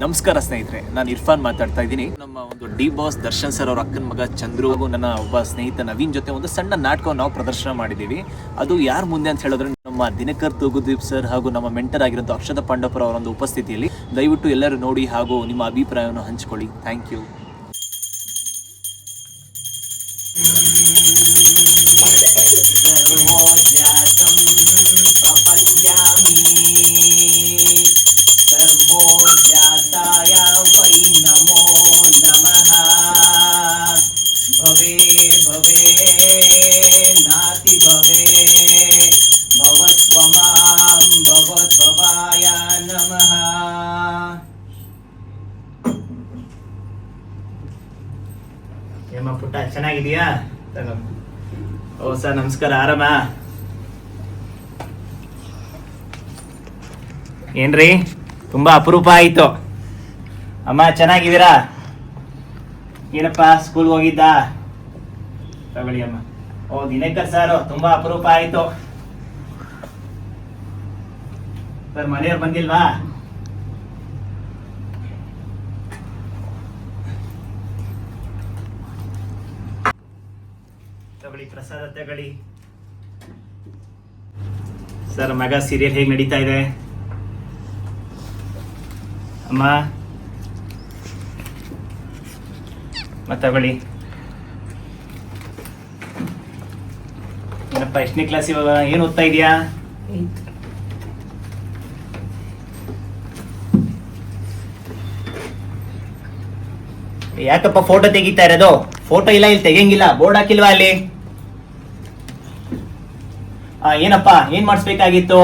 ನಮಸ್ಕಾರ ಸ್ನೇಹಿತರೆ, ನಾನು ಇರ್ಫಾನ್ ಮಾತಾಡ್ತಾ ಇದ್ದೀನಿ. ನಮ್ಮ ಒಂದು ಡಿ ಬಾಸ್ ದರ್ಶನ್ ಸರ್ ಅವ್ರ ಅಕ್ಕನ ಮಗ ಚಂದ್ರು ಹಾಗೂ ನನ್ನ ಒಬ್ಬ ಸ್ನೇಹಿತ ನವೀನ್ ಜೊತೆ ಒಂದು ಸಣ್ಣ ನಾಟಕವನ್ನು ನಾವು ಪ್ರದರ್ಶನ ಮಾಡಿದ್ದೀವಿ. ಅದು ಯಾರ ಮುಂದೆ ಅಂತ ಹೇಳಿದ್ರೆ ನಮ್ಮ ದಿನಕರ್ ತೂಗುದೀಪ್ ಸರ್ ಹಾಗೂ ನಮ್ಮ ಮೆಂಟರ್ ಆಗಿರೋಂಥ ಅಕ್ಷತಾ ಪಾಂಡವಪುರ ಅವರ ಒಂದು ಉಪಸ್ಥಿತಿಯಲ್ಲಿ. ದಯವಿಟ್ಟು ಎಲ್ಲರೂ ನೋಡಿ ಹಾಗೂ ನಿಮ್ಮ ಅಭಿಪ್ರಾಯವನ್ನು ಹಂಚಿಕೊಳ್ಳಿ. Thank you. ಏಮ್ಮ ಪುಟ್ಟ ಚೆನ್ನಾಗಿದೆಯಾ? ಓ ಸರ್ ನಮಸ್ಕಾರ, ಆರಾಮ? ಏನ್ರಿ ತುಂಬಾ ಅಪರೂಪ ಆಯ್ತು. ಅಮ್ಮ ಚೆನ್ನಾಗಿದ್ದೀರಾ? ಏನಪ್ಪ ಸ್ಕೂಲ್ಗೆ ಹೋಗಿದ್ದ? ತಗೊಳ್ಳಿ ಅಮ್ಮ. ಓ ದಿನಕರ್ ಸರ್ ತುಂಬಾ ಅಪರೂಪ ಆಯ್ತು. ಸರ್ ಮನೆಯವ್ರು ಬಂದಿಲ್ವಾ? ತಗೊಳ್ಳಿ ಪ್ರಸಾದ ತಗೊಳ್ಳಿ. ಸರ್ ಮಗ ಸೀರಿಯಲ್ ಹೇಗೆ ನಡೀತಾ ಇದೆ? ಅಮ್ಮ ಮತ್ತೆ ತಗೊಳ್ಳಿ. ಏನಪ್ಪ ಎಷ್ಟನೇ ಕ್ಲಾಸ್ ಇವಾಗ? ಏನು ಓದ್ತಾ ಇದೆಯಾ? ಯಾಕಪ್ಪ ಫೋಟೋ ತೆಗಿತಾ ಇರೋದು? ಫೋಟೋ ಇಲ್ಲ, ಇಲ್ಲಿ ತೆಗಿಯಂಗಿಲ್ಲ. ಬೋರ್ಡ್ ಹಾಕಿಲ್ವಾ ಅಲ್ಲಿ? ಏನಪ್ಪ ಏನ್ ಮಾಡಿಸ್ಬೇಕಾಗಿತ್ತು?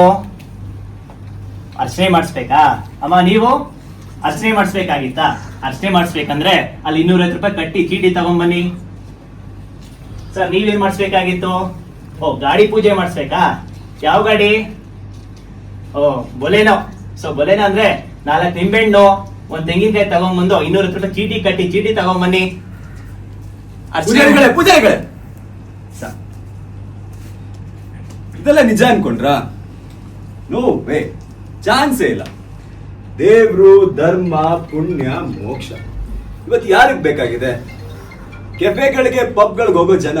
ಅರ್ಚನೆ ಮಾಡಿಸ್ಬೇಕಾ? ಅಮ್ಮ ನೀವು ಅರ್ಚನೆ ಮಾಡಿಸ್ಬೇಕಾಗಿತ್ತಾ? ಅರ್ಚನೆ ಮಾಡಿಸ್ಬೇಕಂದ್ರೆ ಅಲ್ಲಿ 250 ರೂಪಾಯಿ ಕಟ್ಟಿ ಚೀಟಿ ತಗೊಂಡ್ಬನ್ನಿ. ಸರ್ ನೀವೇನ್ ಮಾಡಿಸ್ಬೇಕಾಗಿತ್ತು? ಓ ಗಾಡಿ ಪೂಜೆ ಮಾಡಿಸ್ಬೇಕಾ? ಯಾವ ಗಾಡಿ? ಓ ಬೊಲೆನೋ. ಸೊ ಬೊಲೆನೋ ಅಂದ್ರೆ 4 ನಿಂಬೆಹಣ್ಣು, 1 ತೆಂಗಿನಕಾಯಿ ತಗೊಂಡ್ಬಂದು 250 ರೂಪಾಯಿ ಚೀಟಿ ಕಟ್ಟಿ ಚೀಟಿ ತಗೊಂಡ್ಬನ್ನಿ. ಪೂಜಾರಿಗಳೇ ಇದೆಲ್ಲ ನಿಜ ಅನ್ಕೊಂಡ್ರ? ನೋ ವೇ, ಚಾನ್ಸೇ ಇಲ್ಲ. ದೇವ್ರು, ಧರ್ಮ, ಪುಣ್ಯ, ಮೋಕ್ಷ ಇವತ್ತು ಯಾರಿಗ್ ಬೇಕಾಗಿದೆ? ಕೆಫೆಗಳಿಗೆ ಪಬ್ಗಳಿಗೆ ಹೋಗೋ ಜನ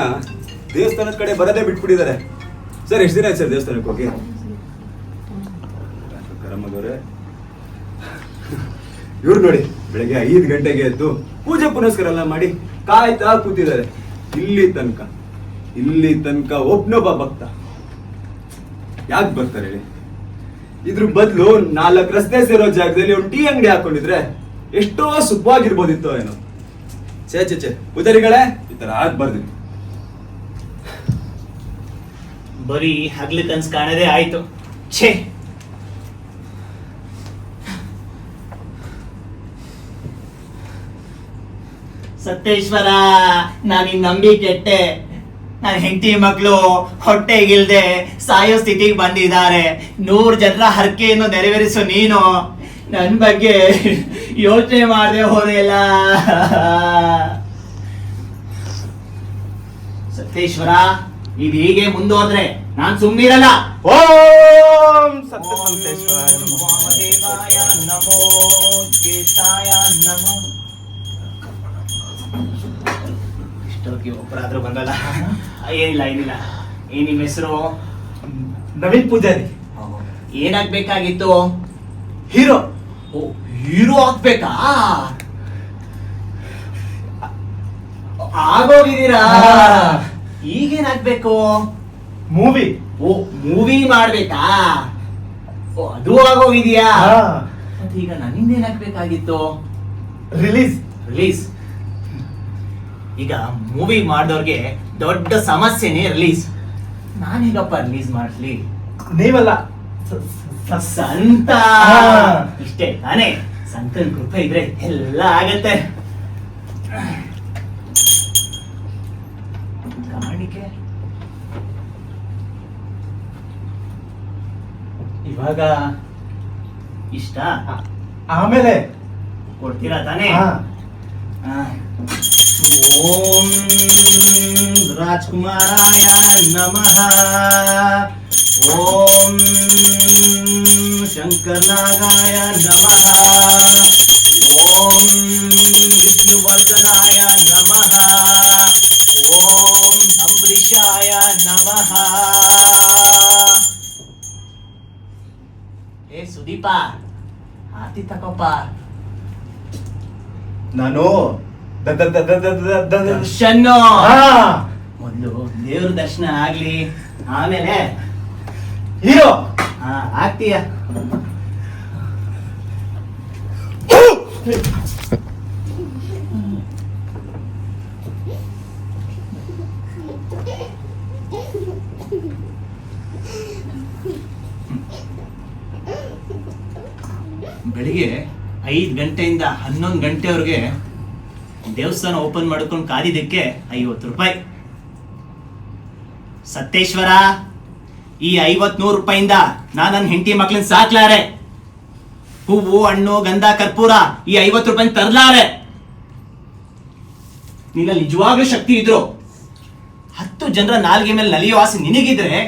ದೇವಸ್ಥಾನದ ಕಡೆ ಬರದೇ ಬಿಟ್ಬಿಟ್ಟಿದ್ದಾರೆ. ಸರ್ ಎಷ್ಟು ದಿನ ಆಯ್ತು ಸರ್ ದೇವಸ್ಥಾನಕ್ಕೆ ಹೋಗಿ? ಕರಮ್ಮದವ್ರೆ ಇವ್ರು ನೋಡಿ ಬೆಳಗ್ಗೆ 5 ಗಂಟೆಗೆ ಎದ್ದು ಪೂಜೆ ಪುನಸ್ಕಾರ ಎಲ್ಲ ಮಾಡಿ ಕಾಯ್ತಾ ಕೂತಿದ್ದಾರೆ. ಇಲ್ಲಿ ತನಕ ಒಬ್ನೊಬ್ಬ ಭಕ್ತ ಯಾಕೆ ಬರ್ತಾರೆ ಹೇಳಿ? ಇದ್ರ ಬದಲು 4 ರಸ್ತೆ ಸೇರೋ ಜಾಗದಲ್ಲಿ ಒಂದು ಟೀ ಅಂಗಡಿ ಹಾಕೊಂಡಿದ್ರೆ ಎಷ್ಟೋ ಸುಖವಾಗಿರ್ಬೋದಿತ್ತೋ ಏನೋ. ಚೇ ಪೂಜಾರಿಗಳೇ ಈ ತರ ಆಗ್ಬಾರ್ದು. ಬರೀ ಹಗ್ಲಿ ಕನ್ಸ್ ಕಾಣದೇ ಆಯ್ತು. ಛೇ, ಸತ್ಯೇಶ್ವರ, ನಾನು ನಿನ್ ನಂಬಿ ಕೆಟ್ಟೆ. ನನ್ನ ಹೆಂಡತಿ ಮಕ್ಕಳು ಹೊಟ್ಟೆಗಿಲ್ದೆ ಸಾಯೋ ಸ್ಥಿತಿಗೆ ಬಂದಿದ್ದಾರೆ. 100 ಜನರ ಹರಕೆಯನ್ನು ನೆರವೇರಿಸು ನೀನು. ನನ್ನ ಬಗ್ಗೆ ಯೋಚನೆ ಮಾಡದೆ ಹೋದೆಲ್ಲ. ಸತ್ಯೇಶ್ವರ, ಇದು ಹೀಗೆ ಮುಂದೋದ್ರೆ ನಾನ್ ಸುಮ್ಮನಿರಲ್ಲ. ಓಂ ಸತ್ಯ ಸಂತೇಶ್ವರಾಯ ನಮೋ ಜ್ಯೇಷ್ಠಾಯ ನಮೋ. ಇಷ್ಟೊತ್ತಿಗೆ ಒಬ್ಬರಾದ್ರೂ ಬಂದಲ್ಲ. ಏನಿಲ್ಲ. ಏನ್ ನಿಮ್ಮ ಹೆಸರು? ನವೀನ್ ಪೂಜಾರಿ. ಏನಾಗ್ಬೇಕಾಗಿತ್ತು? ಹೀರೋ. ಓ ಹೀರೋ ಆಗ್ಬೇಕಾ? ಆಗೋಗಿದ್ದೀರಾ? ಈಗೇನಾಗ್ಬೇಕು? ಮೂವಿ. ಓ ಮೂವಿ ಮಾಡ್ಬೇಕಾ? ಓ ಅದು ಆಗೋಗಿದೆಯಾ? ಮತ್ತೆ ಈಗ ನನ್ನಿಂದ ಏನಾಗ್ಬೇಕಾಗಿತ್ತು? ರಿಲೀಸ್. ಈಗ ಮೂವಿ ಮಾಡಿದವ್ರಿಗೆ ದೊಡ್ಡ ಸಮಸ್ಯೆನೇ ರಿಲೀಸ್. ನಾನೀಗಪ್ಪ ರಿಲೀಸ್ ಮಾಡ್ಲಿ? ನೀವಲ್ಲ, ಸಂತ. ಇಷ್ಟೇ ತಾನೇ? ಸಂತನ ಕೃಪೆ ಇದ್ರೆ ಎಲ್ಲ ಆಗತ್ತೆ. ಕಾಣಿಕೆ ಇವಾಗ ಇಷ್ಟ, ಆಮೇಲೆ ಕೊಡ್ತೀರಾ ತಾನೇ? ಓಂ ರಾಜ್ಕುಮಾರಾಯ ನಮಃ. ಓಂ ಶಂಕರನಾಗಾಯ ನಮಃ. ದೀಪ ಆರತಿ ತಕೋಪ. ನಾನು ದರ್ಶನ್ ಹಾ ಒಂದು ದೇವ್ರ ದರ್ಶನ ಆಗ್ಲಿ, ಆಮೇಲೆ ಹೀರೋ. ಆಗ್ತೀಯ. ಬೆಳಿಗ್ಗೆ 5 ಗಂಟೆಯಿಂದ 11 ಗಂಟೆವರೆಗೆ ದೇವಸ್ಥಾನ ಓಪನ್ ಮಾಡ್ಕೊಂಡು ಕಾದಿದ್ದಕ್ಕೆ 50 ರೂಪಾಯಿ. ಸತ್ತೇಶ್ವರ, ಈ 50-100 ರೂಪಾಯಿಂದ ನಾನು ನನ್ನ ಹೆಂಡತಿ ಮಕ್ಳನ್ನ ಸಾಕ್ಲಾರೆ. ಹೂವು, ಹಣ್ಣು, ಗಂಧ, ಕರ್ಪೂರ ಈ 50 ರೂಪಾಯಿ ತರ್ಲಾರೆ. ನಿನ್ನ ನಿಜವಾಗ್ಲೂ ಶಕ್ತಿ ಇದ್ರು 10 ಜನರ ನಾಲ್ಗೆ ಮೇಲೆ ನಲಿಯೋ ಆಸೆ ನಿನಗಿದ್ರೆ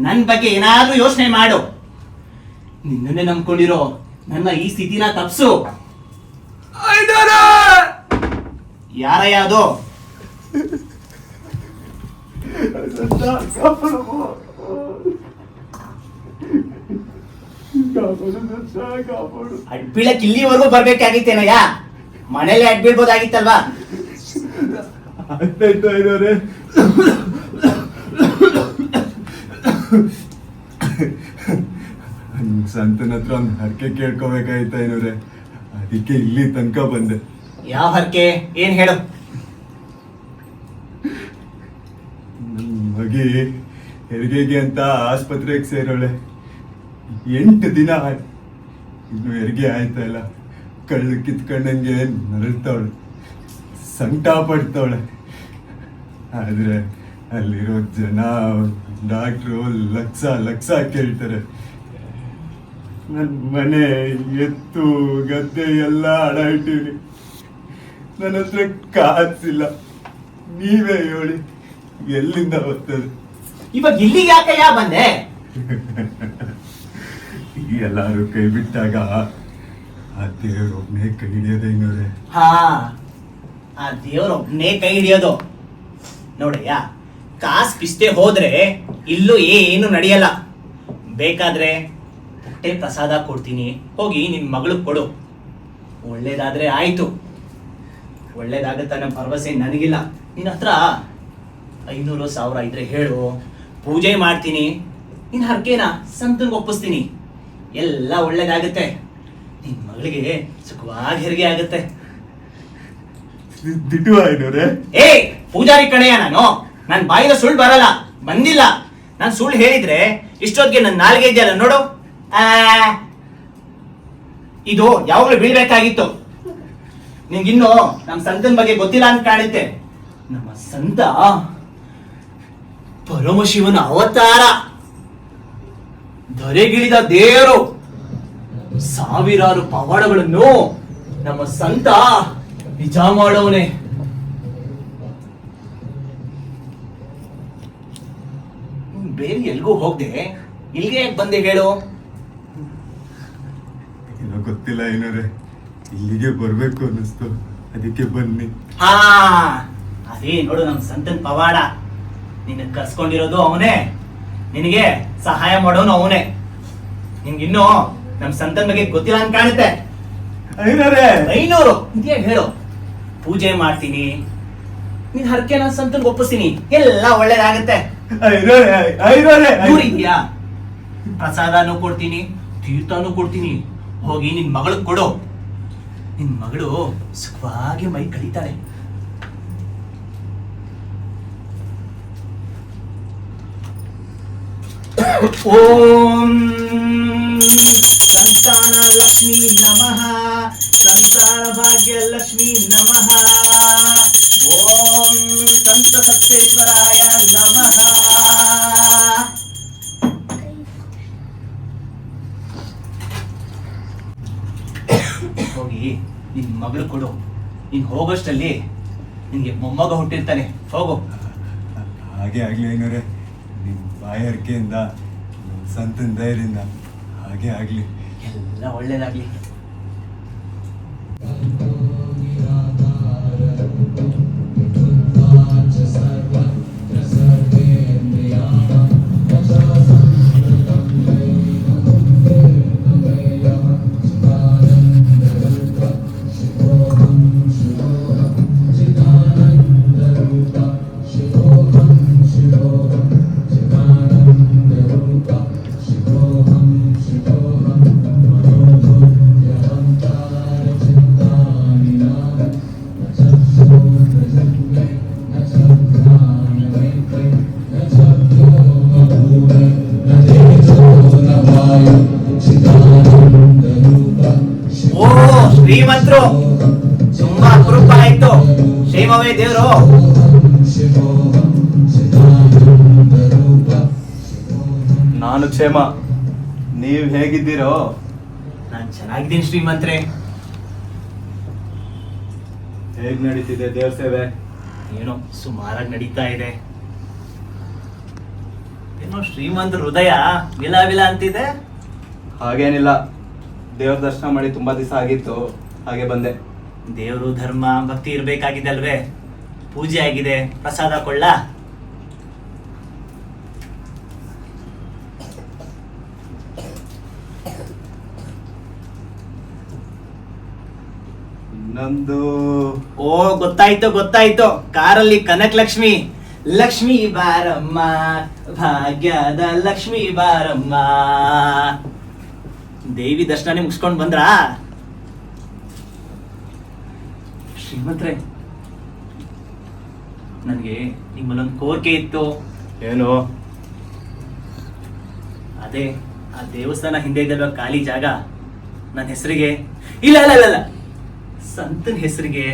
ನನ್ನ ಬಗ್ಗೆ ಏನಾದ್ರೂ ಯೋಚನೆ ಮಾಡು. ನಿನ್ನನ್ನೇ ನಂಬ್ಕೊಂಡಿರೋ ನನ್ನ ಈ ಸ್ಥಿತಿನ ತಪ್ಸು. ಯಾರಯ್ಯ ಅದು? ಅಡ್ಬೀಳಕ್ ಇಲ್ಲಿವರೆಗೂ ಬರ್ಬೇಕಾಗಿತ್ತೇನಯ್ಯ? ಮನೇಲಿ ಅಡ್ಬೀಳ್ಬೋದಾಗಿತ್ತಲ್ವಾ? ಇರೋರೆ ಸಂತನ ಹತ್ರ ಒಂದು ಹರಕೆ ಕೇಳ್ಕೋಬೇಕಾಯ್ತಾ ಏನೋರೆ, ಅದಕ್ಕೆ ಇಲ್ಲಿ ತನಕ ಬಂದೆ. ಯಾವ ಹರಕೆ? ಏನ್ ಹೇಳು. ನನ್ ಮಗಿ ಹೆರಿಗೆಗೆ ಅಂತ ಆಸ್ಪತ್ರೆಗೆ ಸೇರೋಳೆ. 8 ದಿನ ಇನ್ನು ಹೆರಿಗೆ ಆಯ್ತಾ ಇಲ್ಲ. ಕಳ್ಳು ಕಿತ್ಕೊಂಡಂಗೆ ನರಳ್ತಾವಳೆ, ಸಂಕಟ ಪಡ್ತಾವಳೆ. ಆದ್ರೆ ಅಲ್ಲಿರೋ ಜನ, ಡಾಕ್ಟ್ರು ಲಕ್ಷ ಲಕ್ಷ ಕೇಳ್ತಾರೆ. ನನ್ನ ಮನೆ, ಎತ್ತು, ಗದ್ದೆ ಎಲ್ಲ ಹಣ ಇಟ್ಟಿವ್ರಿ. ನನ್ನ ಹತ್ರ ಕಾಸಿಲ್ಲ. ನೀವೇ ಹೇಳಿ ಎಲ್ಲಿಂದ ಬರ್ತದೆ? ಇವಾಗ ಇಲ್ಲಿಗೆ ಯಾಕಯ್ಯ ಬಂದೆ? ಎಲ್ಲಾರು ಕೈ ಬಿಟ್ಟಾಗ ಆ ದೇವ್ರೊಬ್ನೇ ಕೈ ಹಿಡಿಯೋದೇನೋರೆ. ಹಾ, ಆ ದೇವ್ರೊಬ್ನೇ ಕೈ ಹಿಡಿಯೋದು. ನೋಡಯ್ಯ, ಕಾಸು ಪಿಸ್ತೆ ಹೋದ್ರೆ ಇಲ್ಲೂ ಏನು ನಡೆಯಲ್ಲ. ಬೇಕಾದ್ರೆ ಹೊಟ್ಟೆ ಪ್ರಸಾದ ಕೊಡ್ತೀನಿ, ಹೋಗಿ ನಿನ್ ಮಗಳಿಗೆ ಕೊಡು. ಒಳ್ಳೇದಾದ್ರೆ ಆಯ್ತು, ಒಳ್ಳೇದಾಗತ್ತ ಅನ್ನೋ ಭರವಸೆ ನನಗಿಲ್ಲ. ನಿನ್ನ ಹತ್ರ 500,000 ಇದ್ರೆ ಹೇಳು, ಪೂಜೆ ಮಾಡ್ತೀನಿ, ನಿನ್ ಹರಕೆನ ಸಂತನ್ಗೆ ಒಪ್ಪಿಸ್ತೀನಿ. ಎಲ್ಲ ಒಳ್ಳೇದಾಗುತ್ತೆ. ನಿನ್ ಮಗಳಿಗೆ ಸುಖವಾಗಿ ಹೆರಿಗೆ ಆಗುತ್ತೆ. ದಿಟ್ಟು ಐನೋರೆ. ಪೂಜಾರಿ ಕಣೆಯ ನಾನು. ನನ್ ಬಾಯಿನ ಸುಳ್ಳು ಬರಲ್ಲ, ಬಂದಿಲ್ಲ. ನಾನು ಸುಳ್ಳು ಹೇಳಿದ್ರೆ ಇಷ್ಟೊತ್ತಿಗೆ ನನ್ನ ನಾಲ್ಗೆ ಇದೆಯಲ್ಲ ನೋಡು, ಇದು ಯಾವಾಗ್ಲೂ ಬೀಳ್ಬೇಕಾಗಿತ್ತು. ನಿನ್ಗಿನ್ನು ನಮ್ ಸಂತನ ಬಗ್ಗೆ ಗೊತ್ತಿಲ್ಲ ಅಂತ ಕಾಣುತ್ತೆ. ನಮ್ಮ ಸಂತ ಪರಮಶಿವನ ಅವತಾರ, ಧರೆಗಿಳಿದ ದೇವರು. ಸಾವಿರಾರು ಪವಾಡಗಳನ್ನು ನಮ್ಮ ಸಂತ ನಿಜ ಮಾಡವನೇ. ಬೇರೆ ಎಲ್ಗೂ ಹೋಗ್ದೆ, ಇಲ್ಲಿಗೆ ಯಾಕೆ ಬಂದೆ ಹೇಳು? ಏನೋ ಗೊತ್ತಿಲ್ಲ ಏನೋರೆ, ಇಲ್ಲಿಗೆ ಬರ್ಬೇಕು ಅನ್ನಿಸ್ತು, ಅದಕ್ಕೆ ಬನ್ನಿ. ಹಾ, ಅದೇ ನೋಡು ನಮ್ ಸಂತನ್ ಪವಾಡ. ನಿನ್ನ ಕರ್ಸ್ಕೊಂಡಿರೋದು ಅವನೇ, ನಿನಗೆ ಸಹಾಯ ಮಾಡೋನು ಅವನೇ. ನಿನ್ಗಿನ್ನು ನಮ್ ಸಂತನ್ ಬಗ್ಗೆ ಗೊತ್ತಿಲ್ಲ ಅಂತ ಕಾಣುತ್ತೆ. 500 ಇದೇ ಹೇಳು, ಪೂಜೆ ಮಾಡ್ತೀನಿ, ನಿನ್ ಹರಕೆ ನಾನು ಸಂತನ್ಗೆ ಒಪ್ಪಿಸ್ತೀನಿ, ಎಲ್ಲ ಒಳ್ಳೇದಾಗತ್ತೆ. ಇದೆಯಾ? ಪ್ರಸಾದನೂ ಕೊಡ್ತೀನಿ, ತೀರ್ಥನೂ ಕೊಡ್ತೀನಿ. ಹೋಗಿ ನಿನ್ ಮಗಳಿಗೆ ಕೊಡು. ನಿನ್ ಮಗಳು ಸುಖವಾಗಿ ಮೈ ಕಳೀತಾಳೆ. ಓಂ ಸಂತಾನ ಲಕ್ಷ್ಮೀ ನಮಃ, ಸಂತಾನ ಭಾಗ್ಯ ಲಕ್ಷ್ಮೀ ನಮಃ. ಓಂ ಸಂತ ಸತ್ಯೇಶ್ವರಾಯ ನಮಃ. ಹೋಗಿ ನಿನ್ ಮಗಳು ಕೊಡು. ನೀನ್ ಹೋಗೋಷ್ಟಲ್ಲಿ ನಿನ್ಗೆ ಮೊಮ್ಮಗ ಹುಟ್ಟಿರ್ತಾನೆ. ಹೋಗು. ಹಾಗೆ ಆಗ್ಲಿ ಏನೋರೆ, ನಿಮ್ ಬಾಯರ್ಕೆಯಿಂದ, ಸಂತನ ಧೈರ್ಯದಿಂದ ಹಾಗೆ ಆಗ್ಲಿ. ಎಲ್ಲ ಒಳ್ಳೇದಾಗ್ಲಿ. ಶ್ರೀಮಂತರು ತುಂಬಾ ಅಪರೂಪ ಆಯ್ತು. ಕ್ಷೇಮವೇ ದೇವ್ರು? ನಾನು ಕ್ಷೇಮ. ನೀವ್ ಹೇಗಿದ್ದೀರೋ? ನಾನ್ ಚೆನ್ನಾಗಿದ್ದೀನಿ ಶ್ರೀಮಂತ್ರೆ. ಹೇಗ್ ನಡೀತಿದೆ ದೇವ್ರ ಸೇವೆ? ಏನೋ ಸುಮಾರಾಗಿ ನಡೀತಾ ಇದೆ. ಏನೋ ಶ್ರೀಮಂತ ಹೃದಯ ವಿಲ ವಿಲ ಅಂತಿದೆ. ಹಾಗೇನಿಲ್ಲ, ದೇವ್ರ ದರ್ಶನ ಮಾಡಿ ತುಂಬಾ ದಿವಸ ಆಗಿತ್ತು, ಹಾಗೆ ಬಂದೆ. ದೇವರು ಧರ್ಮ ಭಕ್ತಿ ಇರ್ಬೇಕಾಗಿದೆ ಅಲ್ವೇ? ಪೂಜೆ ಆಗಿದೆ, ಪ್ರಸಾದ ಕೊಳ್ಳ. ಇನ್ನೊಂದು ಓ ಗೊತ್ತಾಯ್ತು. ಕಾರಲ್ಲಿ ಕನಕ ಲಕ್ಷ್ಮಿ. ಲಕ್ಷ್ಮಿ ಬಾರಮ್ಮ, ಭಾಗ್ಯದ ಲಕ್ಷ್ಮಿ ಬಾರಮ್ಮ. ದೇವಿ ದರ್ಶನ ಮುಗಿಸ್ಕೊಂಡ್ ಬಂದ್ರಾ ಶ್ರೀಮಂತ್ರೆ? ನನಗೆ ನಿಮ್ಮಲ್ಲೊಂದು ಕೋರಿಕೆ ಇತ್ತು. ಏನು? ಅದೇ ಆ ದೇವಸ್ಥಾನ ಹಿಂದೆ ಇದೆಯಲ್ವ ಖಾಲಿ ಜಾಗ, ನನ್ನ ಹೆಸರಿಗೆ ಇಲ್ಲ ಸಂತನ ಹೆಸರಿಗೆ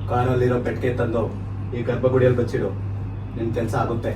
ಕಾರಲ್ಲಿರೋ ಪೆಟ್ಟಿಗೆ ತಂದು ಈ ಗರ್ಭಗುಡಿಯಲ್ಲಿ ಬಚ್ಚಿಡು, ನಿನ್ ಕೆಲಸ ಆಗುತ್ತೆ.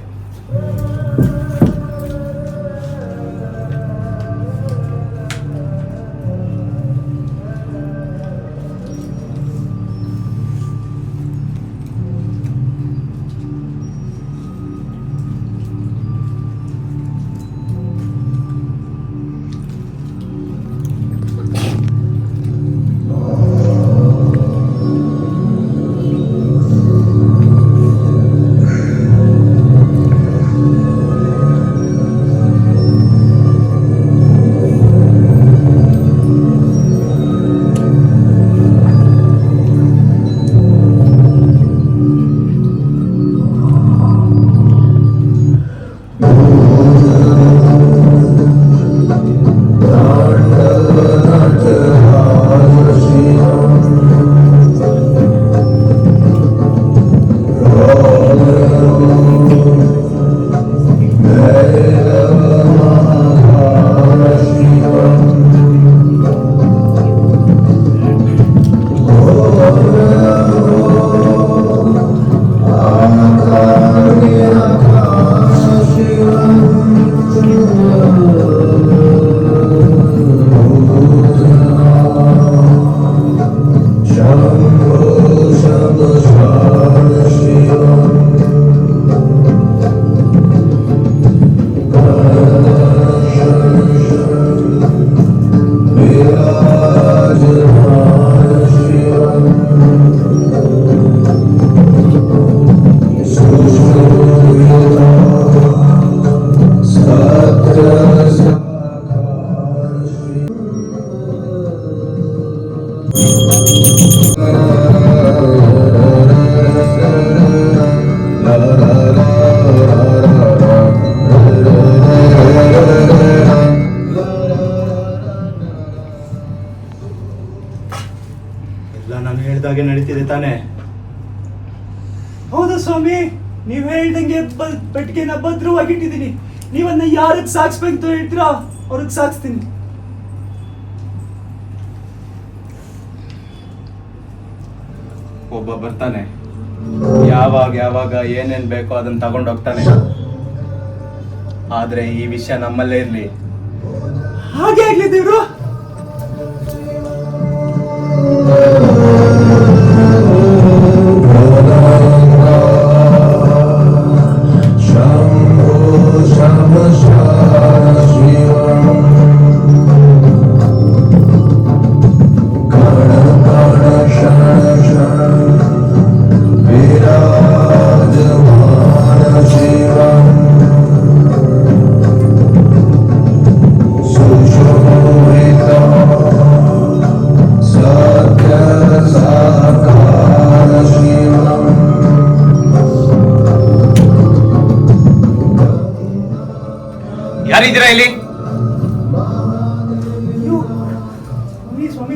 ನಾನು ಹೇಳ್ದಾಗೆ ನಡೀತಿದೆ ತಾನೆ? ಹೌದಾ ಸ್ವಾಮಿ, ನೀವ್ ಹೇಳ್ದಂಗೆ ಪೆಟ್ಟಿಗೆನ ಭದ್ರವಾಗಿಟ್ಟಿದ್ದೀನಿ. ನೀವನ್ನ ಯಾರಿಗೆ ಸಾಕ್ಸ್ಬೇಕು ಹೇಳ್ತೀರಾ ಅವ್ರಿಗೆ ಸಾಕ್ಸ್ತೀನಿ. ಒಬ್ಬ ಬರ್ತಾನೆ, ಯಾವಾಗ ಏನೇನ್ ಬೇಕೋ ಅದನ್ನ ತಗೊಂಡು ಹೋಗ್ತಾನೆ. ಆದ್ರೆ ಈ ವಿಷಯ ನಮ್ಮಲ್ಲೇ ಇರ್ಲಿ. ಹಾಗೆ ಆಗ್ಲಿ ದೇವ್ರು. ಯಾರಿದ್ದೀರಾ ಇಲ್ಲಿ? ಸ್ವಾಮಿ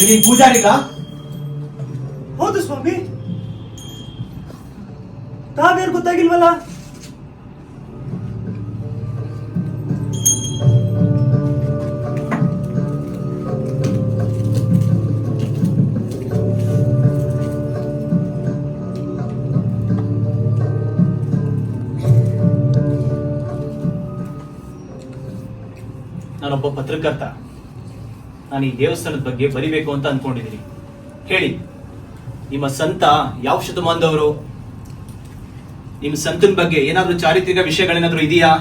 ಇಲ್ಲಿ ಪೂಜಾರಿಗ? ಹೌದು ಸ್ವಾಮಿ, ತಾವೇರು ಗೊತ್ತಾಗಿಲ್ವಲ್ಲ? ನಾನೊಬ್ಬ ಪತ್ರಕರ್ತ. ನಾನು ಈ ದೇವಸ್ಥಾನದ ಬಗ್ಗೆ ಬರಿಬೇಕು ಅಂತ ಅನ್ಕೊಂಡಿದ್ದೀನಿ. ಹೇಳಿ, ನಿಮ್ಮ ಸಂತ ಯಾವ ಶತಮಾನದವರು? ನಿಮ್ಮ ಸಂತನ ಬಗ್ಗೆ ಏನಾದ್ರೂ ಚಾರಿತ್ರಿಕ ವಿಷಯಗಳೇನಾದ್ರೂ ಇದೆಯಾ?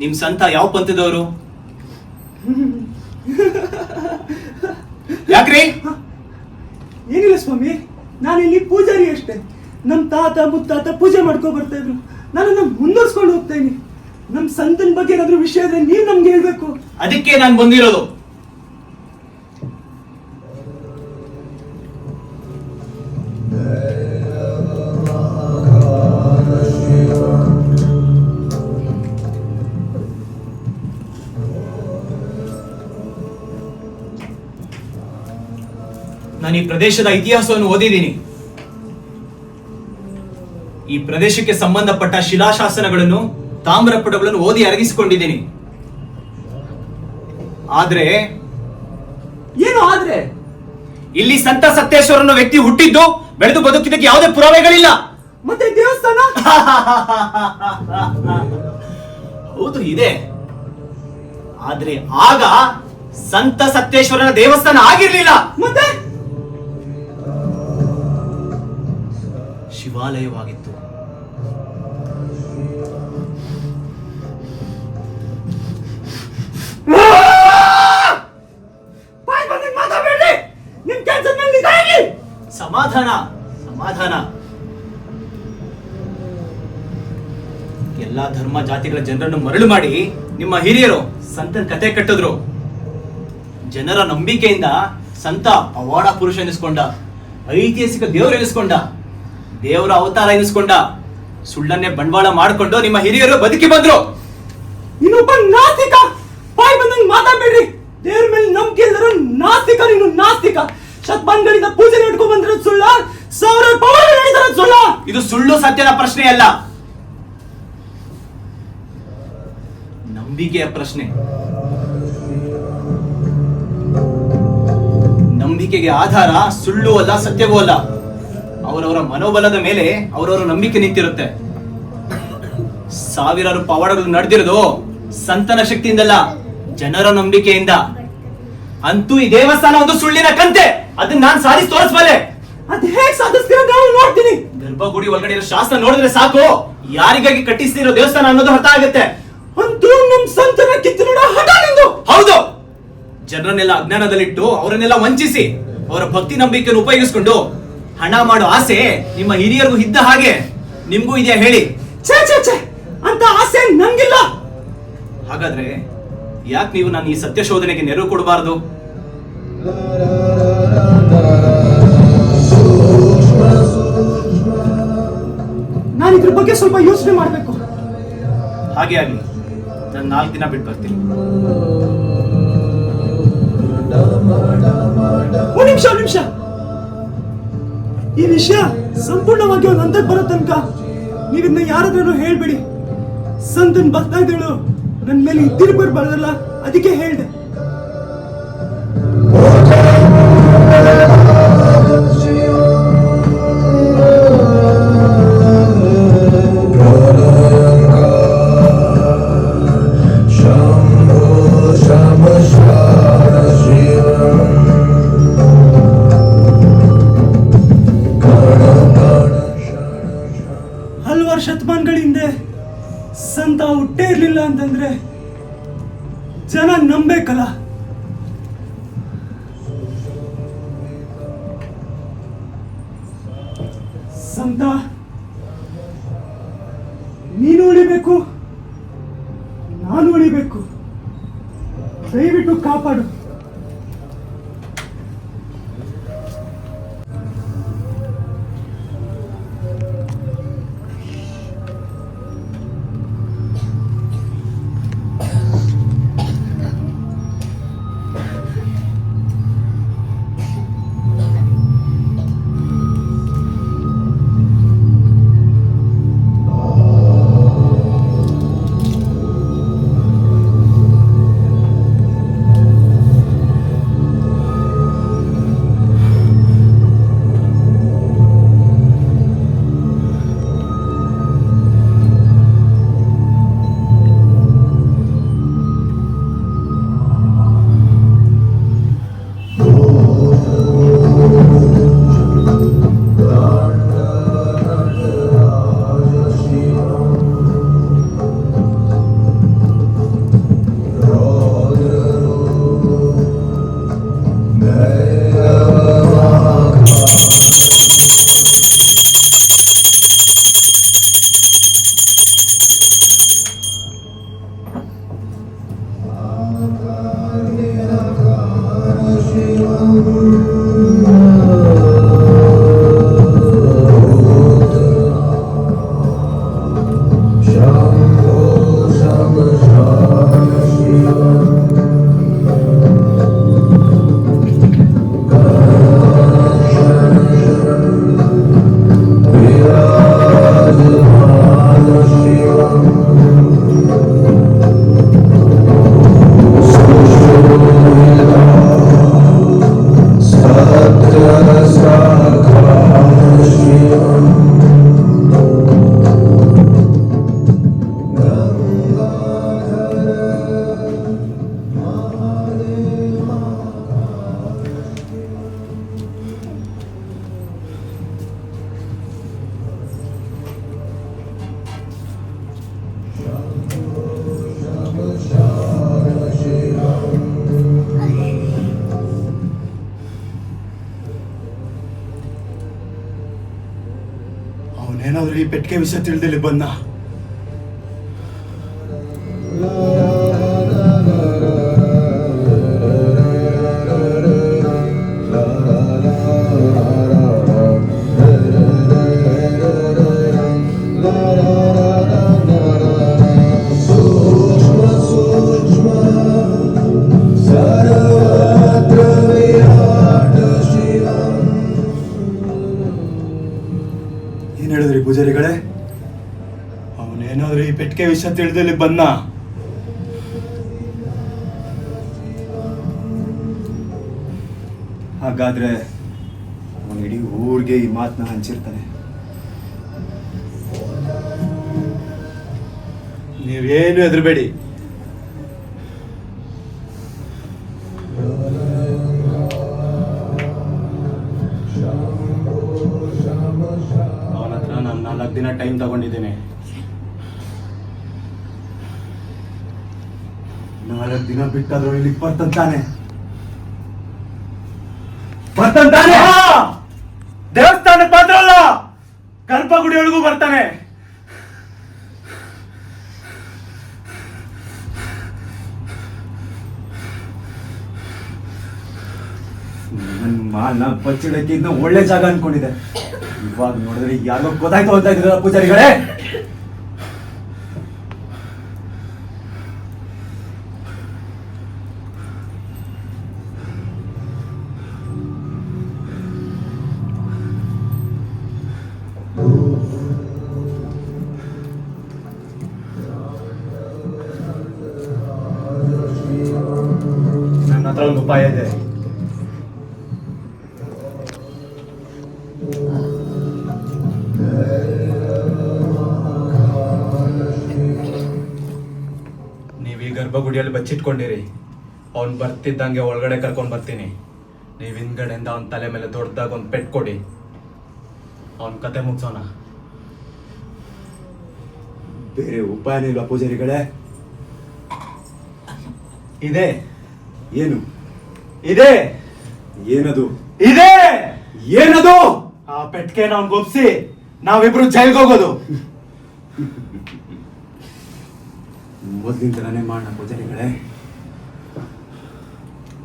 ನಿಮ್ಮ ಸಂತ ಯಾವ ಪಂಥದವರು? ಯಾಕ್ರಿ? ಏನಿಲ್ಲ ಸ್ವಾಮಿ, ನಾನಿಲ್ಲಿ ಪೂಜಾರಿ ಅಷ್ಟೇ. ನಮ್ ತಾತ ಮುತ್ತಾತ ಪೂಜೆ ಮಾಡ್ಕೊ ಬರ್ತಾ ಇದ್ರು. ನಾನು ಮುಂದುವರ್ಸ್ಕೊಂಡು ಹೋಗ್ತಾ ಇದೀನಿ. ನಮ್ ಸಂತನ ಬಗ್ಗೆ ಏನಾದ್ರೂ ವಿಷಯ ಇದ್ರೆ ನೀವ್ ನಮ್ಗೆ ಹೇಳ್ಬೇಕು. ಅದಕ್ಕೆ ನಾನು ಬಂದಿರೋದು. ನಾನು ಈ ಪ್ರದೇಶದ ಇತಿಹಾಸವನ್ನು ಓದಿದ್ದೀನಿ. ಈ ಪ್ರದೇಶಕ್ಕೆ ಸಂಬಂಧಪಟ್ಟ ಶಿಲಾಶಾಸನಗಳನ್ನು, ತಾಮ್ರಪಟಗಳನ್ನು ಓದಿ ಅರಗಿಸಿಕೊಂಡಿದ್ದೀನಿ. ಆದ್ರೆ ಏನು ಆದ್ರೆ? ಇಲ್ಲಿ ಸಂತ ಸತ್ಯೇಶ್ವರನ ವ್ಯಕ್ತಿ ಹುಟ್ಟಿದ್ದು, ಬೆಳೆದು ಬದುಕಿದ್ದಕ್ಕೆ ಯಾವುದೇ ಪುರಾವೆಗಳಿಲ್ಲ. ಮತ್ತೆ ದೇವಸ್ಥಾನ? ಹೌದು, ಇದೆ. ಆದ್ರೆ ಆಗ ಸಂತ ಸತ್ಯೇಶ್ವರನ ದೇವಸ್ಥಾನ ಆಗಿರ್ಲಿಲ್ಲ. ಮತ್ತೆ ಶಿವಾಲಯವಾಗಿತ್ತು. ಮಾತಾಡ್ಬೇಡಿ. ನಿಮ್ ಕೆಲ್ಸದ ಮೇಲೆ ನಿಗಾ ಇಡಿ. ಸಮಾಧಾನ, ಸಮಾಧಾನ. ಎಲ್ಲಾ ಧರ್ಮ ಜಾತಿಗಳ ಜನರನ್ನು ಮರಳು ಮಾಡಿ ನಿಮ್ಮ ಹಿರಿಯರು ಸಂತನ ಕತೆ ಕಟ್ಟಿದ್ರು. ಜನರ ನಂಬಿಕೆಯಿಂದ ಸಂತ ಪವಾಡ ಪುರುಷ ಎನಿಸ್ಕೊಂಡ, ಐತಿಹಾಸಿಕ ದೇವರು ಎನಿಸ್ಕೊಂಡ, ದೇವರ ಅವತಾರ ಎನಿಸ್ಕೊಂಡ. ಸುಳ್ಳನ್ನೇ ಬಂಡವಾಳ ಮಾಡಿಕೊಂಡು ನಿಮ್ಮ ಹಿರಿಯರು ಬದುಕಿ ಬಂದ್ರು. ಇನ್ನೊಬ್ಬ ನಾಸ್ತಿಕ. ಬಾಯ್ ಬಂದಂಗ್ ಮಾತಾಡ್ಬೇಡ್ರಿ. ದೇವ್ರ ಮೇಲೆ ನಂಬಿಕೆ ಇಲ್ಲರ ನಾಸ್ತಿಕ. ನೀನು ನಾಸ್ತಿಕ. ಶತಮಾನಗಳಿಂದ ಪೂಜೆ ನಡ್ಕೊಂಡ್ ಬಂದಿರೋದು ಸುಳ್ಳ, ಸಾವಿರಾರು ಪವಾಡ ನಡೀತಾರದು ಸುಳ್ಳ. ಇದು ಸುಳ್ಳು ಸತ್ಯದ ಪ್ರಶ್ನೆ ಅಲ್ಲ, ನಂಬಿಕೆಯ ಪ್ರಶ್ನೆ. ನಂಬಿಕೆಗೆ ಆಧಾರ ಸುಳ್ಳು ಅಲ್ಲ, ಸತ್ಯವೂ ಅಲ್ಲ. ಅವರವರ ಮನೋಬಲದ ಮೇಲೆ ಅವರವರ ನಂಬಿಕೆ ನಿಂತಿರುತ್ತೆ. ಸಾವಿರಾರು ಪವಾಡಗಳು ನಡೆದಿರೋದು ಸಂತನ ಶಕ್ತಿಯಿಂದಲ್ಲ, ಜನರ ನಂಬಿಕೆಯಿಂದ. ಅಂತೂ ಈ ದೇವಸ್ಥಾನ ಒಂದು ಸುಳ್ಳಿನ ಕಂತೆ. ಅದನ್ನ ನಾನು ಸಾಧಿಸಿ ತೋರಿಸ್ಬಲ್ಲೆ. ಅದ್ ಹೇಗ್ ಸಾಧಿಸ್ತೀರ ನಾವು ನೋಡ್ತೀನಿ. ಗರ್ಭಗುಡಿ ಒಳಗಡೆ ಇರೋ ಶಾಸ್ತ್ರ ನೋಡಿದ್ರೆ ಸಾಕು, ಯಾರಿಗಾಗಿ ಕಟ್ಟಿಸ್ತಿರೋ ದೇವಸ್ಥಾನ ಅನ್ನೋದು ಅರ್ಥ ಆಗುತ್ತೆ. ಅಂತೂ ನಮ್ ಸಂತರ ಕಿತ್ತು ನೋಡ ಹಠ ನಿಂದು. ಹೌದು, ಜನರನ್ನೆಲ್ಲ ಅಜ್ಞಾನದಲ್ಲಿಟ್ಟು ಅವರನ್ನೆಲ್ಲ ವಂಚಿಸಿ ಅವರ ಭಕ್ತಿ ನಂಬಿಕೆಯನ್ನು ಉಪಯೋಗಿಸ್ಕೊಂಡು ಹಣ ಮಾಡೋ ಆಸೆ ನಿಮ್ಮ ಹಿರಿಯರಿಗೂ ಇದ್ದ ಹಾಗೆ ನಿಮ್ಗೂ ಇದೆಯಾ ಹೇಳಿ? ಛೇ ಛೇ ಛೇ, ಅಂತ ಆಸೆ ನಂಗಿಲ್ಲ. ಹಾಗಾದ್ರೆ ಯಾಕೆ ನೀವು ನಾನು ಈ ಸತ್ಯ ಶೋಧನೆಗೆ ನೆರವು ಕೊಡಬಾರದು? ನಾನು ಇದ್ರ ಬಗ್ಗೆ ಸ್ವಲ್ಪ ಯೋಚನೆ ಮಾಡ್ಬೇಕು. ಹಾಗೆ ಆಗ್ಲಿ, ನಾನು 4 ದಿನ ಬಿಟ್ಟು ಬರ್ತೀನಿ. ಒಂದ್ ನಿಮಿಷ. ಈ ವಿಷಯ ಸಂಪೂರ್ಣವಾಗಿ ಒಂದು ಹಂತಕ್ಕೆ ಬರೋ ತನಕ ನೀವಿನ್ನ ಯಾರಾದ್ರೂ ಹೇಳ್ಬೇಡಿ. ಸಂತನ್ ಭಕ್ತಾದಿಗಳು ನನ್ ಮೇಲೆ ಇದ್ದಿರ್ಬಾರ್ದಲ್ಲ, ಅದಕ್ಕೆ ಹೇಳ್ದೆ. ಹಲವಾರು ಶತಮಾನಗಳ ಹಿಂದೆ ಸಂತ ಹುಟ್ಟೇ ಇರ್ಲಿಲ್ಲ ಅಂತಂದ್ರೆ ಜನ ನಂಬೇಕಲ್ಲ. ಸಂತ ನೀನು ಉಳಿಬೇಕು, ನಾನು ಉಳಿಬೇಕು. ದಯವಿಟ್ಟು ಕಾಪಾಡು. ಅವನೇನಾದ್ರೂ ಈ ಪೆಟ್ಟಿಗೆ ವಿಷಯ ತಿಳಿದಿಲ್ಲಿ ಬಂದ. ಏನ್ ಹೇಳಿದ್ರಿ ಪೂಜಾರಿಗಳೇ? ಅವನೇನಾದ್ರೂ ಈ ಪೆಟ್ಟಿಗೆ ವಿಷಯ ತಿಳಿದಲ್ಲಿ ಬಂದ. ಹಾಗಾದ್ರೆ ಅವನು ಇಡೀ ಊರಿಗೆ ಈ ಮಾತನ್ನ ಹಂಚಿರ್ತಾನೆ. ನೀವೇನು ಹೆದರ್ಬೇಡಿ. ಅವನ ಹತ್ರ ನಾನು 4 ದಿನ ಟೈಮ್ ತಗೊಂಡಿದ್ದೇನೆ. 4 ದಿನ ಬಿಟ್ಟಾದ್ರೂ ಇಲ್ಲಿಗೆ ಬರ್ತಂತಾನೆ. ದೇವಸ್ಥಾನಕ್ಕೆ ಮಾತ್ರ ಅಲ್ಲ, ಗರ್ಭಗುಡಿಯೊಳಗೂ ಬರ್ತಾನೆ. ನನ್ನ ಮಾಲ್ನ ಬಚ್ಚಿಡಕ್ಕೆ ಇದನ್ನ ಒಳ್ಳೆ ಜಾಗ ಅನ್ಕೊಂಡಿದೆ. ಇವಾಗ ನೋಡಿದ್ರೆ ಯಾರಿಗೋ ಗೊತ್ತಾಯ್ತು ಅಂತ ಇದ್ದೀರಲ್ಲ ಪೂಜಾರಿಗಳೇ. ನನ್ನ ಹತ್ರ ಒಂದು ಉಪಾಯ ಇದೆ. ನೀವ್ ಈ ಗರ್ಭಗುಡಿಯಲ್ಲಿ ಬಚ್ಚಿಟ್ಕೊಂಡಿರಿ. ಅವ್ನ್ ಬರ್ತಿದ್ದಂಗೆ ಒಳಗಡೆ ಕರ್ಕೊಂಡ್ ಬರ್ತೀನಿ. ನೀವ್ ಹಿಂದ್ಗಡೆಯಿಂದ ಅವನ ತಲೆ ಮೇಲೆ ದೊಡ್ಡದಾಗ ಒಂದು ಪೆಟ್ ಕೊಡಿ. ಅವನ್ ಕತೆ ಮುಗ್ಸೋಣ. ಬೇರೆ ಉಪಾಯನೇ ಇಲ್ವಾ ಪೂಜಾರಿಗಳೇ? ಇದೆ. ಏನು ಇದೆ? ಏನದು ಇದೆ? ಏನದು? ಆ ಪೆಟ್ಕೆ ನಾವು ಗೊಪ್ಸಿ ನಾವಿಬ್ರು ಜೈಲ್ಗೆ ಹೋಗೋದು. ಮೊದ್ಲಿನ ತರನೇ ಮಾಡೋಣ ಪೂಜಾರಿಗಳೇ.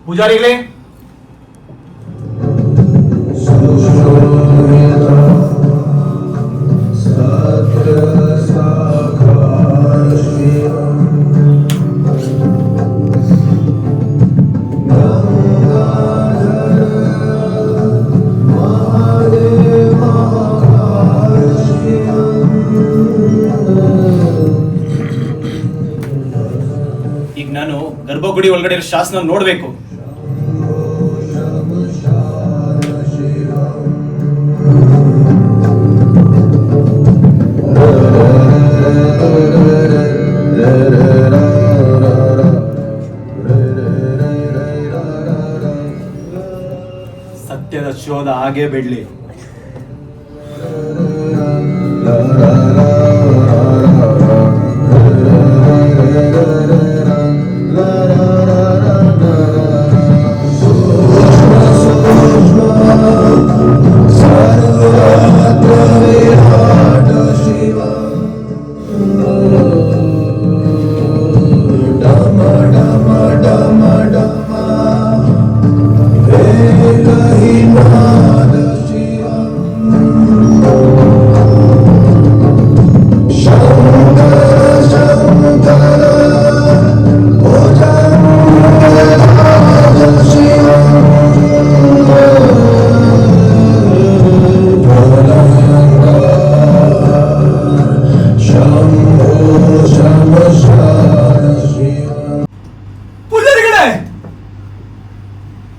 ಪೂಜಾರಿಗಳೇ, ಈಗ ನಾನು ಗರ್ಭಗುಡಿ ಒಳಗಡೆ ಶಾಸನ ನೋಡ್ಬೇಕು. ಸತ್ಯದ ಶೋಧ ಹಾಗೆ ಬಿಡ್ಲಿ.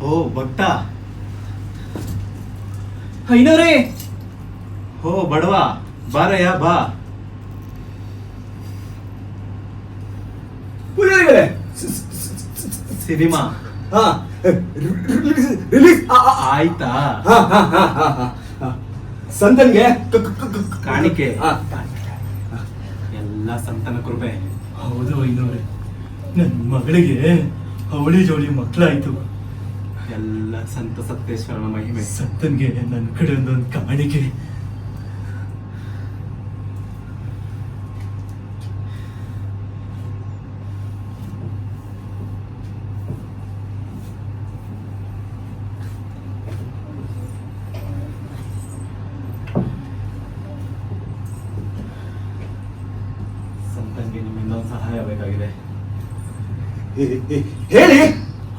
ಓ ಭಕ್ತ, ಐನೋರೇ, ಓ ಬಡವ, ಬಾರಯ್ಯ ಬಾ. ಪೂಜಾರಿಗಳೇ, ಸಿನಿಮಾ ರಿಲೀಸ್ ಆಯ್ತಾ? ಸಂತನ್ಗೆ ಕಾಣಿಕೆ ಎಲ್ಲ ಸಂತನ ಕೃಪೆ. ಹೌದು ಐನೋರೇ, ನನ್ನ ಮಗಳಿಗೆ ಅವಳಿ ಜೋಳಿ ಮಕ್ಕಳಾಯ್ತು. ಎಲ್ಲ ಸಂತ ಸತ್ಯೇಶ್ವರನ ಮಹಿಮೆ. ಸಂತನ್ಗೆ ನನ್ನ ಕಡೆ ಒಂದೊಂದು ಕಾಣಿಕೆ. ಸಹಾಯ ಬೇಕಾಗಿದೆ. ಹೇಳಿ.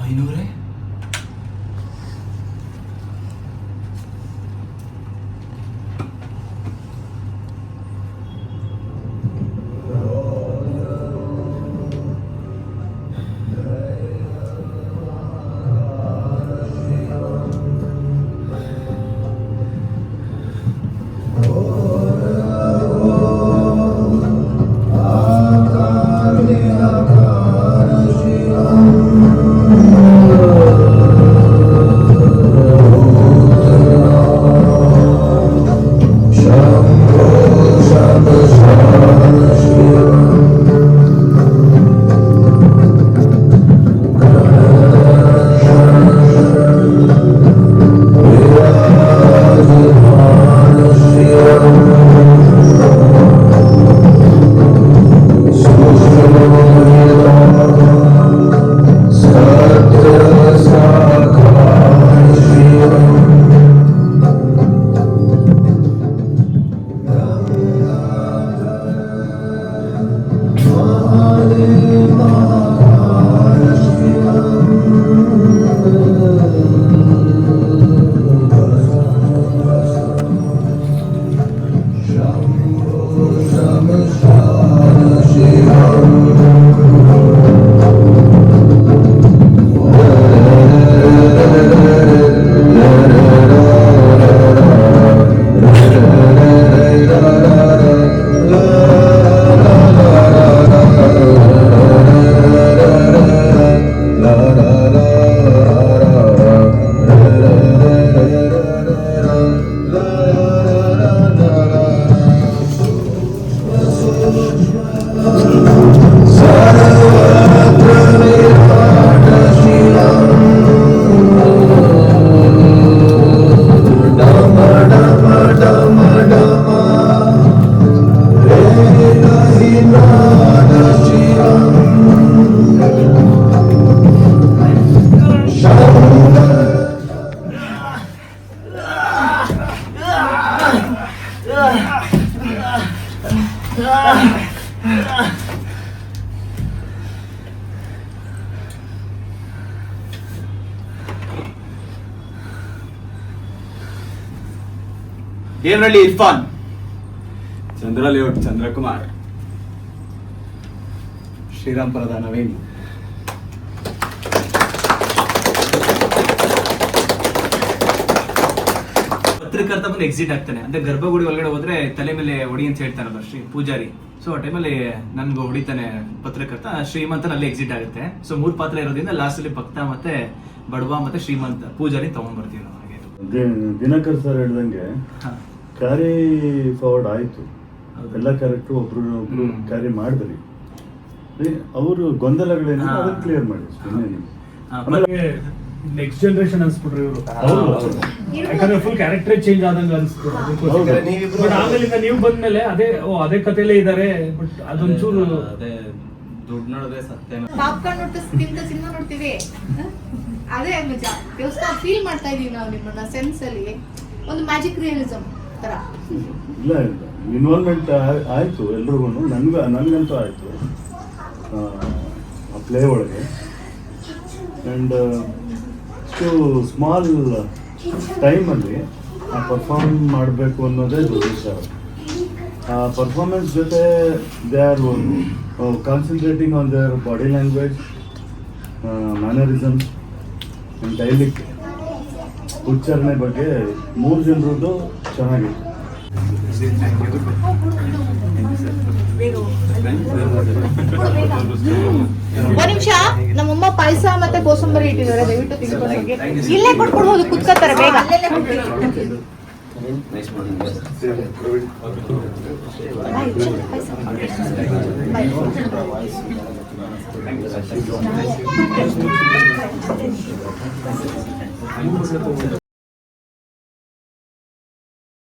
500? ದೇವನಹಳ್ಳಿ ಇರ್ಫಾನ್, ಚಂದ್ರ ಲೇಔಟ್ ಚಂದ್ರಕುಮಾರ್, ಶ್ರೀರಾಮ್ಪುರದ ನವೀನ್. ಪತ್ರಕರ್ತ ಬಂದು ಎಕ್ಸಿಟ್ ಆಗ್ತಾನೆ. ಅಂದ್ರೆ ಗರ್ಭಗುಡಿ ಒಳಗಡೆ ಹೋದ್ರೆ ತಲೆ ಮೇಲೆ ಹೊಡಿ ಅಂತ ಹೇಳ್ತಾರಲ್ಲ ಪೂಜಾರಿ. ಸೊ ಆ ಟೈಮಲ್ಲಿ ನನ್ಗೆ ಹೊಡಿತಾನೆ ಪತ್ರಕರ್ತ. ಶ್ರೀಮಂತನ ಅಲ್ಲಿ ಎಕ್ಸಿಟ್ ಆಗುತ್ತೆ. ಸೊ 3 ಪಾತ್ರ ಇರೋದ್ರಿಂದ ಲಾಸ್ಟ್ ಅಲ್ಲಿ ಭಕ್ತ ಮತ್ತೆ ಬಡವ ಮತ್ತೆ ಶ್ರೀಮಂತ ಪೂಜಾರಿ ತಗೊಂಡ್ಬರ್ತೀವಿ ನಾವು. ಹಾಗೆ ದಿನಕರ್ ಸರ್ ಹೇಳ್ದಂಗೆ ಕ್ಯಾರಿ ಫಾರ್ವರ್ಡ್ ಆಯ್ತು. ಎಲ್ಲ ಕ್ಯಾರೆಕ್ಟರ್ ಒಬ್ರು ಕ್ಯಾರಿ ಮಾಡಿದ್ರಿ. ಅವರು ಗೊಂದಲಗಳೇನು ಅದನ್ನ ಕ್ಲಿಯರ್ ಮಾಡಿ. ನೆಕ್ಸ್ಟ್ ಜನರೇಷನ್ ಅನ್ಸ್ಬಿಟ್ರು ಇವರು. ಯಾಕಂದ್ರೆ ಫುಲ್ ಕ್ಯಾರೆಕ್ಟರ್ ಚೇಂಜ್ ಆದಂಗ ಅನ್ಸ್ತು. ಬಟ್ ಆಮೇಲಿಂದ ನೀವು ಬಂದ್ಮೇಲೆ ಅದೇ ಕಥೆಲೇ ಇದಾರೆ. ಬಟ್ ಅದೊಂಚೂರು ದುಡ್ಡು ನೋಡಿದ್ರೆ ಸತ್ಯ. ಪಾಪ್ಕಾರ್ನ್ ನೋಡ್ತಾ ಸಿನಿಮಾ ನೋಡ್ತೀವಿ. ಅದೇ ಮಜಾ. ದೇವಸ್ಥಾನ ಫೀಲ್ ಮಾಡ್ತಾ ಇದೀವಿ ನಾವು ನಿಮ್ಮನ್ನ ಸೆನ್ಸ್ ಅಲ್ಲಿ. ಒಂದು ಮ್ಯಾಜಿಕ್ ರಿಯಲಿಸಮ್ ತರ. ಇಲ್ಲ ಇನ್ವಾಲ್ವ್ಮೆಂಟ್ ಆಯ್ತು ಎಲ್ರಿಗೂ. ನನ್ಗಂತೂ ಆಯ್ತು ಆ ಪ್ಲೇ ಒಳಗೆ. ಆ್ಯಂಡ್ ಇಷ್ಟು ಸ್ಮಾಲ್ ಟೈಮಲ್ಲಿ ಆ ಪರ್ಫಾರ್ಮ್ ಮಾಡಬೇಕು ಅನ್ನೋದೇ ದೊಡ್ಡ ವಿಚಾರ. ಆ ಪರ್ಫಾರ್ಮೆನ್ಸ್ ಜೊತೆ they are concentrating on their body language, mannerisms and dialect ಉಚ್ಚಾರಣೆ ಬಗ್ಗೆ 3 ಜನರದ್ದು ಚೆನ್ನಾಗಿತ್ತು. ಒಂದ್ ನಿಮಿಷ, ನಮ್ಮಮ್ಮ ಪಾಯಸ ಮತ್ತೆ ಕೋಸಂಬರಿ ಇಟ್ಟಿದ್ದಾರೆ. ದಯವಿಟ್ಟು ತಿನ್ಕೊಂಡು ಹೋಗಿ. ಇಲ್ಲೇ ಕೊಟ್ಕೊಡ್ಬೋದು, ಕುತ್ಕೋತಾರೆ ಬೇಗ.